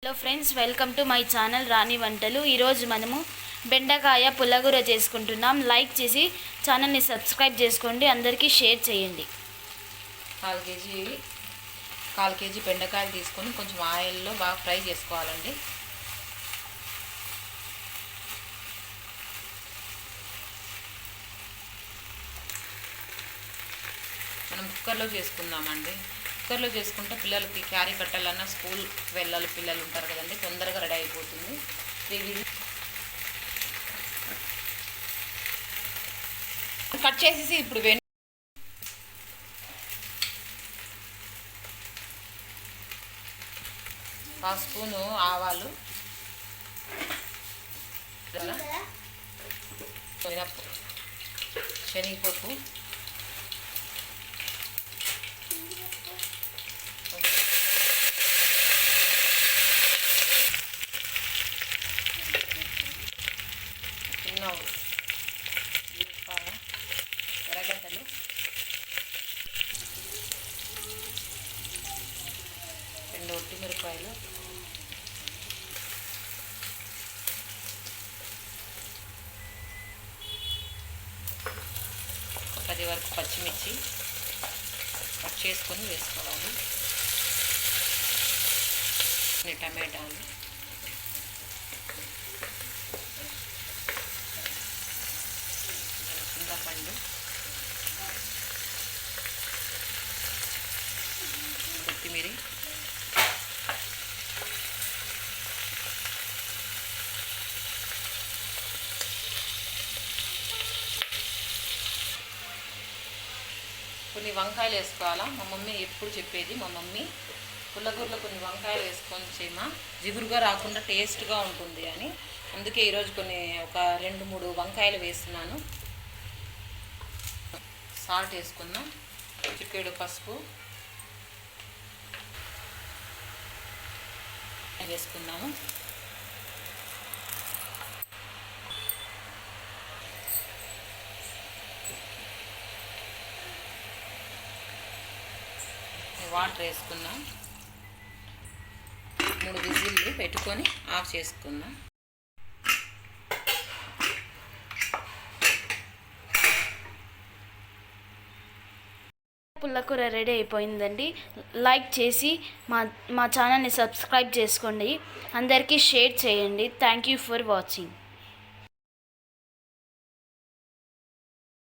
Hello friends, welcome to my channel Rani Vantalu. ఈరోజు మనము బెండకాయ పుల్లగూర చేసుకుంటున్నాం. లైక్ చేసి ఛానల్ని సబ్స్క్రైబ్ చేసుకోండి, అందరికీ షేర్ చేయండి. కాల్ కేజీ బెండకాయలు తీసుకొని కొంచెం ఆయిల్లో బాగా ఫ్రై చేసుకోవాలండి. మనం కుక్కర్లో చేసుకుందామండి. కుక్కర్లో చేసుకుంటే పిల్లలకి క్యారీ కట్టాలన్నా స్కూల్ వెళ్ళాలి, పిల్లలు ఉంటారు కదండి, తొందరగా రెడీ అయిపోతుంది. కట్ చేసేసి ఇప్పుడు ఒక స్పూను ఆవాలు, శనగపప్పు, ఎర్రగడ్డలు, రెండు ఒట్టిమిరపకాయలు, ఒక 10 వరకు పచ్చిమిర్చి కట్ చేసుకొని వేసుకోవాలి. టమాటాలు, చింతపండు, కొత్తిమీర, కొన్ని వంకాయలు వేసుకోవాలా. మా మమ్మీ ఎప్పుడు చెప్పేది, మా మమ్మీ పుల్లగూరలో కొన్ని వంకాయలు వేసుకొని చేయమా, జిగురుగా రాకుండా టేస్ట్గా ఉంటుంది అని. అందుకే ఈరోజు ఒక 2-3 వంకాయలు వేస్తున్నాను. సాల్ట్ వేసుకుందాం, చిటికెడు పసుపు వేసుకుందాము. వాటర్ వేసుకుందాం. 3 విజిల్లు పెట్టుకొని ఆఫ్ చేసుకుందాం. పుల్లకూర రెడీ అయిపోయిందండి. లైక్ చేసి మా ఛానల్ని సబ్స్క్రైబ్ చేసుకోండి, అందరికీ షేర్ చేయండి. Thank you for watching.